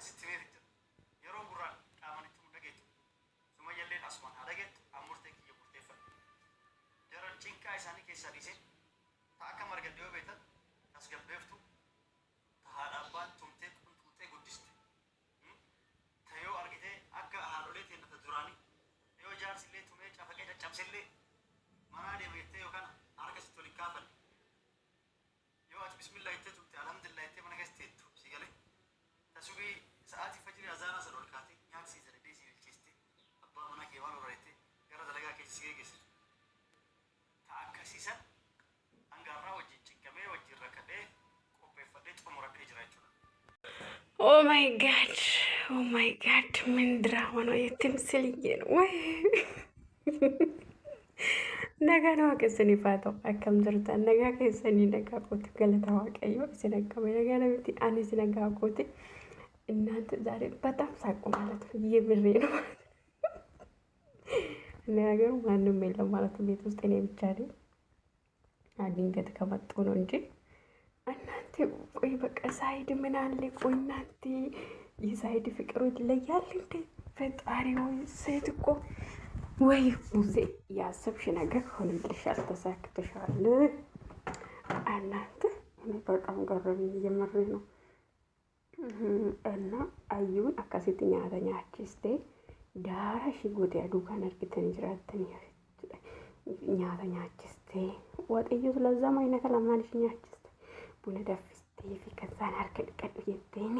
asitti meefi yeroo gurraan qaamanitti mul'ageetu sumayyalleen asumaan hadageetu amurtee kiyya murteeffadhe jaran cinqaa isaanii keessaa dhiisee ta akka margadde yoo beetan tasgabbeeftu ta haadha abbaan tumtee qunxuuxee guddiste ta yoo argitee akka haadholee teennata duraanii yoo jaarsillee tumee cafaqee caccabsillee manaa deema jettee yookaan harka sitti waliin kaafanne yoo ati bismillah jettee tumte alhamdulillah jettee mana keessa teettu si galee tasubii sa'aatii fajrii azaanaa sana ol kaatee nyaata sii zaladee sii bilcheeste abbaa manaa kee waan horreette gara dalagaa keessa si geessisu ta akkasiisan hangaarraa wajjin cinqamee wajjin rakkadhee qopheeffadhee xumuradhee jira jechuudha. Oh my god, ምን ድራማ ነው የትምስልዬ ነው ወይ? Nagaa nama keessanii faatoo akkam jirtan nagaa keessanii nagaa kooti galata waaqayyoo isin akkama nagaa namitti ani isin nagaa kooti እናንተ ዛሬ በጣም ሳቁ ማለት ነው የምሬ ነው ነገሩ ማንም የለም ማለት ነው ቤት ውስጥ እኔ ብቻ ነኝ ድንገት ከመጡ ነው እንጂ እናንተ ቆይ በቃ ሳይድ ምን አለ ቆይ እናንተ የሳይድ ፍቅሩ ይለያል እንዴ ፈጣሪ ወይ ሴት እኮ ወይ ሙዜ ያሰብሽ ነገር ሆነልሻል ተሳክተሻል እናንተ በጣም ገረመኝ የምሬ ነው እና አዩን አካሴት ኛተኛችስቴ ዳራሽ ጎቴ አዱካን አርግተን ይራተን ኛተኛችስቴ ወጥዩ ስለዛም አይነ ከለማንሽ ኛችስቴ ቡነ ደፍስቴ ከዛን አርከድቀድ ይተኒ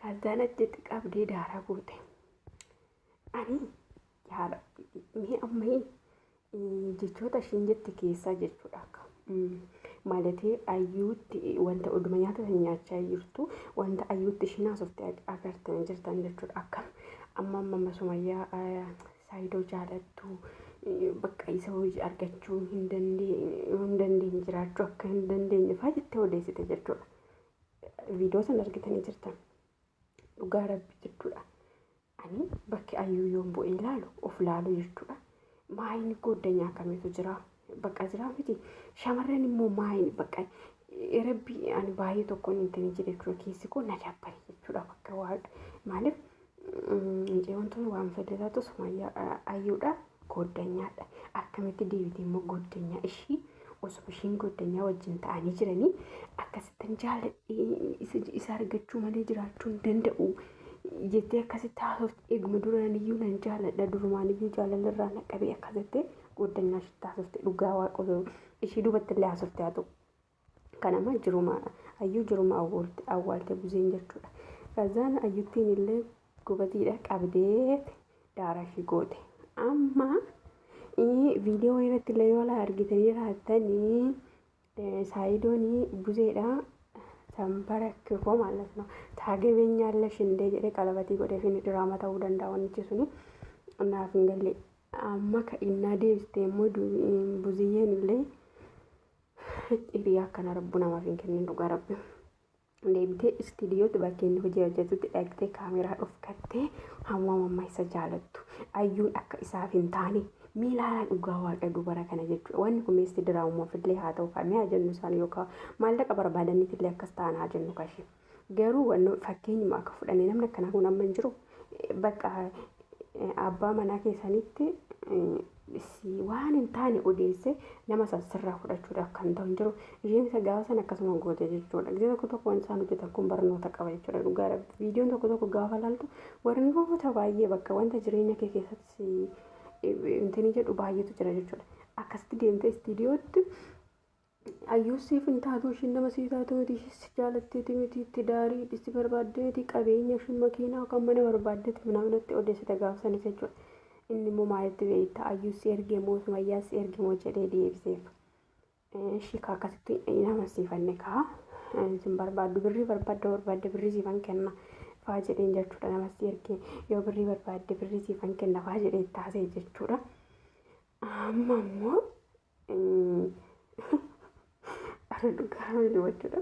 ከዛን እጥቃብዴ ዳራ ጎቴ አኒ ያለ ይሄ አመይ ጅቾታ ሽንጀት ኬሳ ጀቹዳ ማለቴ አዩት ወንተ ኡድመኛት ተኛቻ ይርቱ ወንተ አዩት ሽና ሶፍት አገርተን ጀርታን ጀቹዳ አከም አማማ መስማያ ሳይዶ ጃለቱ በቃ ይሰው አርገቹ እንደንዴ እንጅራቹ አከ እንደንዴ ንፋጅት ወደስ ተጀቹዳ ቪዲዮ ሰነርግተን ጀርታን ዱጋረብ ጀቹዳ አኒ በቃ አዩ ዮምቦ ኢላሉ ኦፍላሉ ጀቹዳ ማይን ጎደኛ ከመቱ ጅራ በቃ ጅራ ፍቲ ሻመረን ሞ ማይን በቃ ረቢ አን ባይ ተኮን እንትን ጅደቹ ኬስኮ ነዳበር ጀቹዳ በቃ ዋድ ማለት እንጂ ወንቱ ዋን ፈደታቱ ሶማያ አዩዳ ጎደኛ አከመት ዲቪዲ ሞ ጎደኛ እሺ ወስብሽን ጎደኛ ወጅን ታኒ ጅረኒ አከስተን ጃለ ኢሳርገቹ ማለ ጅራቹ እንደንደኡ jette akkasitti haasofte eeguma duraan iyyuu nan jaaladha durumaan iyyuu jaalalirraa naqabee akkasitti goddanyaa shitti haasofte dhugaa waaqoo ishii duubatti illee haasofte haa ta'u kanama jiruma ayyuu jiruma awwaalte buzeen jechuudha kazaan ayyuttiin illee gubatiidha qabdee daara ishii goote amma viidiyoo irratti illee yoo la argitanii raatanii saayidoonii buzeedha Sambarak ko ማለት ነው ታገበኛለሽ እንደ ጀደ ቀለበቲ ወደ ፊን ድራማ ታው ደንዳውን እቺሱኒ እና ፍንገሌ አማካ እና ዴብስቴ ሞዱ ቡዚየን ለይ ኢሪያ ከና ረቡና ማፊንከን ዱጋረብ እንደምቴ ስቱዲዮ ተባከን ሆጀጀቱ ተዳክቴ ካሜራ ኦፍ ከቴ ሀማማ ማይሰጃለቱ አዩን አካ ኢሳፊን ታኒ ሚላላ ዱጋዋቀ ዱበራ ከነ ጀቹ ወን ኩሜስቲ ድራማ ፍድሌ ሃተው ካሜ አጀኑ ሳን ዮካ ማለቀ በርባደኒት ለከስታና አጀኑ ካሺ ገሩ ወን ፈከኝ ማከፉደኔ ነምነ ከና ሁና መንጅሩ በቃ አባ መናኬ ሰኒት ሲዋን እንታኒ ኦዴሴ ነማሳስራ ሁዳቹ ዳካንታው እንጅሩ ይሄን ሰጋሰነ ከሰማ ጎደ ጀቹ ለግዘ ኮቶ ኮንሳኑ ተተኩም በርኖ ተቀበለቹ ዱጋረ ቪዲዮን ተኮቶ ጋፋላልቱ ወርኖ ተባየ በቃ ወንተ ጅሬነ ከከሰት እንትን ይጀዱ ባየቱ ጀራጆቹ አካስቲ ዴምተ ስቱዲዮት አዩሲ ፍንታቶሽ እንደመሲታቶ ዲስ ጃለቴ ቲሚቲ ትዳሪ ዲስ በርባደቲ ቀበኛ ሽመኪና ከመነ በርባደቲ ምናምነት ወደሰ ተጋፍሰን ሰጭ እንሞ ማለት ቤታ አዩሲ ኤርጌሞስ ማያስ ኤርጌሞ ጀዴ ዲኤፍሴፍ እሺ ካካስቲ ኢና መስይፈነካ እንትን በርባዱ በርባደ ብሪ ሲፈንከና faajideen jechuudha namatti erge yoo birrii barbaadde birrii siifan kenna faajidee taasee jechuudha amma immoo ara dhugaa wili jechuudha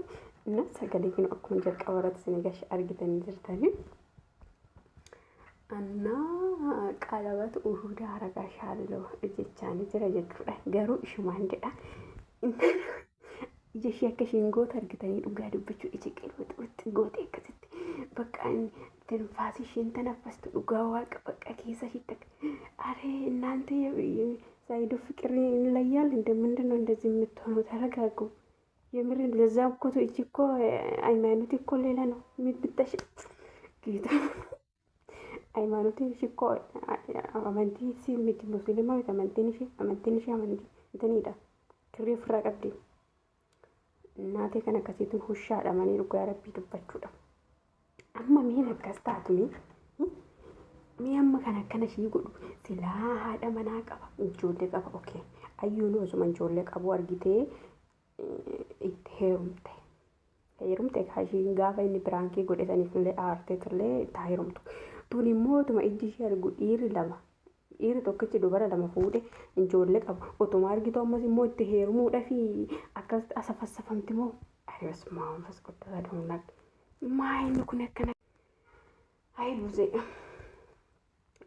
እና sagalee kinu akkuma jalqaba irratti isin gash argitanii jirtanii እና ቀለበት uhuda aragaashaallo jechaanii jira jechuudha garuu ishumaan jedha ija ishee akka isheen goota argitanii dhugaa dubbachuu ija qilxuutti goote akkasitti bakka tinfaasi isheen tanaffastu dhugaa waaqa bakka keessa ishee aree እናንተ ሳይዱ ፍቅር ይለያል እንደምንድነው እንደዚህ የምትሆነው? ተረጋጉ። የምር ለዛ እኮ እቺ እኮ ሃይማኖት እኮ ሌላ ነው የምትጠሽ ጌታ ሃይማኖት እኮ አመንቲ ሲሚት ሙስሊማዊ አመንቲንሽ አመንቲ እንትን ሄዳ ክሬ ፍራቀብዲ እናቴ ከነከሲቱን ሁሻ ዳማኒ ሩጋ ረቢ ዱባቹዳ አማ ምን አከስታቱኒ Miyamma kana shii godhu silaa haadha manaa qaba ijoollee qaba okay ayyuun osuma ijoollee qabu argitee itti heerumte kaashiin gaafa inni biraankii godhetaniif illee aarteetillee itti heerumtu tun immoo otuma ijji ishee argu dhiirri tokkichi dubara lama fuudhe ijoollee qaba otuma argitu ammas immoo itti heerumuudha fi akkas asafassafamti moo ayibas maanfas godhata duunag maa inni kun akkana ayibuzee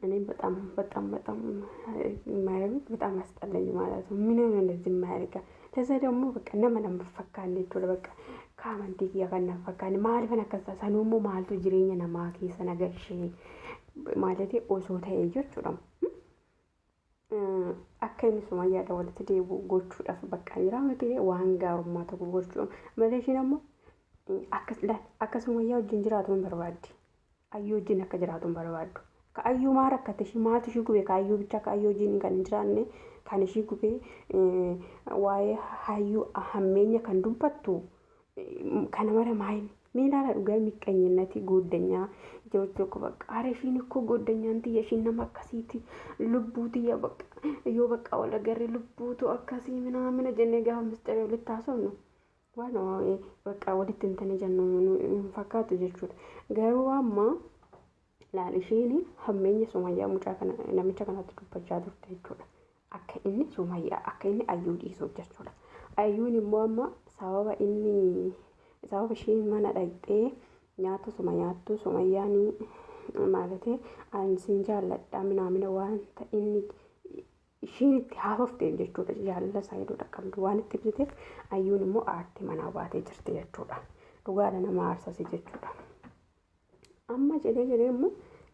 እኔ በጣም ማይሩት በጣም አስጠላኝ ማለት ነው። ምን ነው እንደዚህ ማይርጋ ለዛ ደግሞ በቃ ነመነም ፈካን ነው በቃ ካመንቲ ያከና ፈካን ማልፈና ከሳሳኑሞ ማልቱ ጅሬኛ ነማኪ ሰነገርሽ ማለቴ ኦሶ ታየጆቹ ነው አከኝ ሱማያ ደወለት ዴቡ ጎቹ ዳፍ በቃ ይራመቴ ዋንጋሩማ ተጎቹ መለሽ ደግሞ አከሱማያው ጅንጅራቱን በርባዲ አዩ ጅን አከጅራቱን በርባዱ ከአዩ ማረከተሽ ማትሽ ጉቤ ከአዩ ብቻ ከአዩ ጂኒ kan jiraanne kan ishii gubee waa'ee hayyuu hammeenya kan dubbattu kana mara maayin miilaala dhugaa miqqanyinati goddanyaa jawwachoo bakka aare ishiin ikkoo goddanyaanti ishiin nama akkasiiti lubbuuti ya bakka yoo bakka wal agarre lubbuutu akkasii mina jennee gaafa misxiree walitti haasofnu waan bakka walitti hintane jennu fakkaatu jechuudha garuu amma laalisheen hammeenya Sumayyaa mucaa kana namicha kanatti dubbachaa turte jechuudha. Akka inni Sumayyaa akka inni ayyuu dhiisuuf jechuudha. Ayyuun immoo amma sababa isheen mana dhaqxee nyaata Sumayyaattu Sumayyaan maalatee ansiin jaalladha minaamina waanta inni isheen itti haafofte jechuudha. Jaalala saayidudha qabdu waan itti ibsiteef ayyuun immoo aartii manaa baatee jirti jechuudha. Dhugaadha nama aarsasi jechuudha. amma jedhee immoo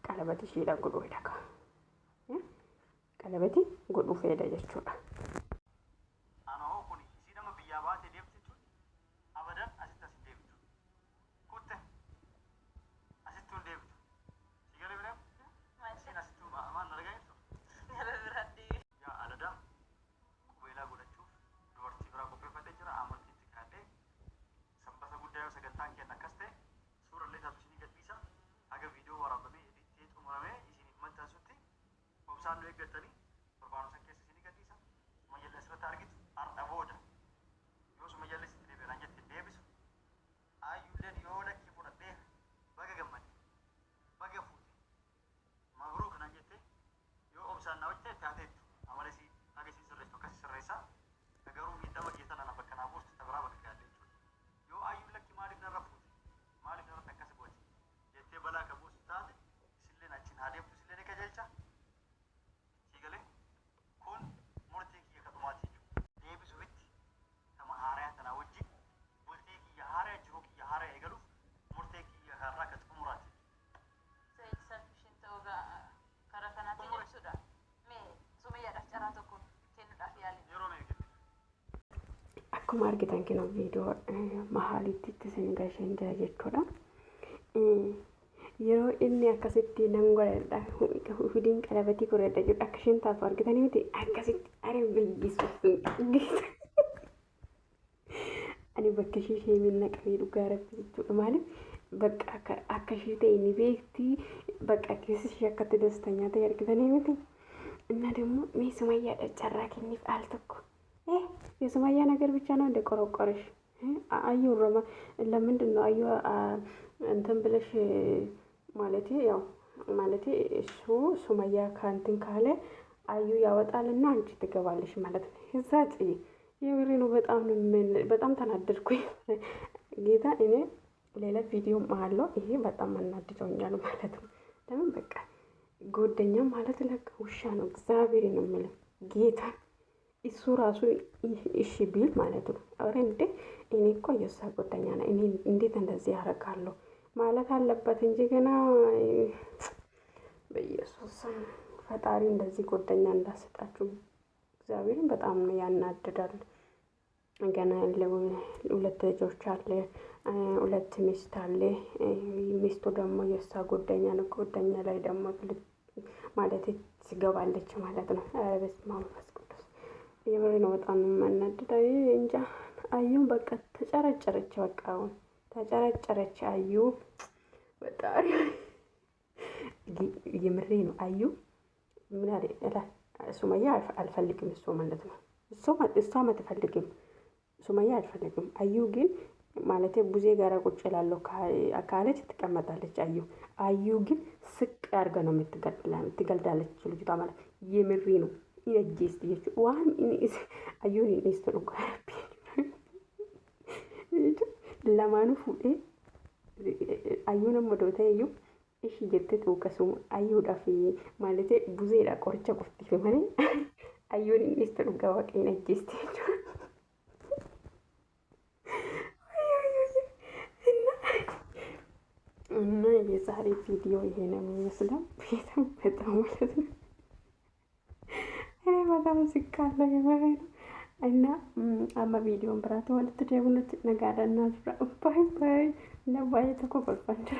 qalabati ishiidha godhuu fedha qalabati godhuu fedha jechuudha. Anoo kun isii nama biyyaa baatee deemtu abadan asitti deemtu kutte asitti deemtu sigara bira isiin asitti maal argaatu yaa adada qubeelaa godhachuuf dubartii biraa qopheeffatee jira amantiitti kaadhee sabbata guddaa yoo sagantaan kenna akkas ta'e suurallee taatu isinii gadhiisa haga viidiyoo waraabamee editee xumuramee isiniif maxxansutti obsaan nu eeggatanii barbaannosan keessa isinii gadhiisa Sumayyaallee asirratti argitu har'a booda yoo Sumayyaallee sitti deebi'an jettee deebisu ayyuulleen yoo lakkii fudhadhee baga gammade baga fuute mabruuk nan jettee yoo obsaan na hojjete taateettu amalesii haga isin sirreessu akkasii sirreessaa garuu miidhama geessan ana bakka naa buustu tabiraa bakka gaadhee jechuudha yoo ayyuun lakkii maaliif narra fuute maaliif narratti akkas gooti jettee balaa qabuus taate isilleen achiin haa deemtu isillee ni qajeelcha siigalee kun murtii kiyya kadhumaatii jiru deebisu itti nama haaraa tanaa wajjin bultii kiyya haaraa jiruu kiyya haaraa eegaluuf murtee kiyya har'aa ka xumuraati. Sayid Salfishin ta'uu karaa kanaatiin ibsudha. Mee Sumayyaadhaaf carraa tokko kennuudhaaf yaali. Yeroo meeqa? Akkuma argitan kana viidiyoo mahaalitti isin gasheen jira jechuudha. Yeroo inni akkasitti nan godhadha hudiin qalabatii godhadha jedhu akka isheen taatu argitanii miti akkasitti ari biyyisuuf ani bakka ishee minna qabee dhugaa rabbi jechuudha maaliif bakka akka ishee ta'e ni beekti bakka keessa ishee akkatti dastanyaa ta'e argitanii miti እና ደግሞ ሜ ሱመያ ጨራኪኒፍ አልተኩ የሱመያ ነገር ብቻ ነው እንደ ቆረቆረሽ አዩ ረማ ለምንድን ነው አዩ እንትን ብለሽ ማለቴ ያው ማለቴ እሱ ሱመያ ካንትን ካለ አዩ ያወጣልና አንቺ ትገባለሽ ማለት ነው እዛ ጽይ የምሬ ነው በጣም ተናደድኩኝ ጌታ እኔ ሌላ ቪዲዮ ማለው ይሄ በጣም አናድዶኛል ማለት ነው ለምን በቃ ጎደኛ ማለት ለካ ውሻ ነው እግዚአብሔር ነው ማለት ጌታ እሱ ራሱ እሺ ቢል ማለት ነው አረ እንዴ እኔ እኮ የእሷ ጓደኛ ነኝ፣ እኔ እንዴት እንደዚህ ያደርጋለሁ ማለት አለበት እንጂ ገና በኢየሱስ ፈጣሪ እንደዚህ ጓደኛ እንዳሰጣችሁ እግዚአብሔርን በጣም ነው ያናድዳል። ገና ሁለት ልጆች አለ፣ ሁለት ሚስት አለ። ሚስቱ ደግሞ የእሷ ጓደኛ ነው። ጓደኛ ላይ ደግሞ ማለት ትገባለች ማለት ነው። ኧረ በስመ አብ ወመንፈስ ቅዱስ የምሬ ነው። በጣም ነው የማናድደው። እንጃ አዩን በቃ ተጨረጨረች፣ በቃ አሁን ተጨረጨረች አዩ። በጣም የምሬ ነው። አዩ ምን አለ ሱመያ አልፈልግም እሱ ማለት ነው። እሷም አትፈልግም፣ ሱመያ አልፈልግም። አዩ ግን ማለት ቡዜ ጋራ ቁጭ እላለሁ ካለች ትቀመጣለች። አዩ ግን ስቅ አድርጋ ነው የምትገልዳለች ልጅቷ ማለት የምሬ ነው። ይነጂስ ልጅ ዋን አዩን ኢንስተሩ ጋራቢ ለማኑ ፉዴ አዩንም ወዶታ እዩ እሺ ጀተት ወከሱም አዩ ዳፊ ማለት ቡዜ ዳ ቆርቻ ቆፍቲ ማለት አዩን ኢንስተሩ ጋዋቂ ይነጂስ እና የዛሬ ቪዲዮ ይሄ ነው የሚመስለው። በጣም ማለት ነው እኔ በጣም ስቃለሁ የምሬ ነው። እና አማ ቪዲዮን ብራት ወልት ደቡነት ነጋዳና ባይ ባይ ነባይ ተኮ ቆልፋንድራ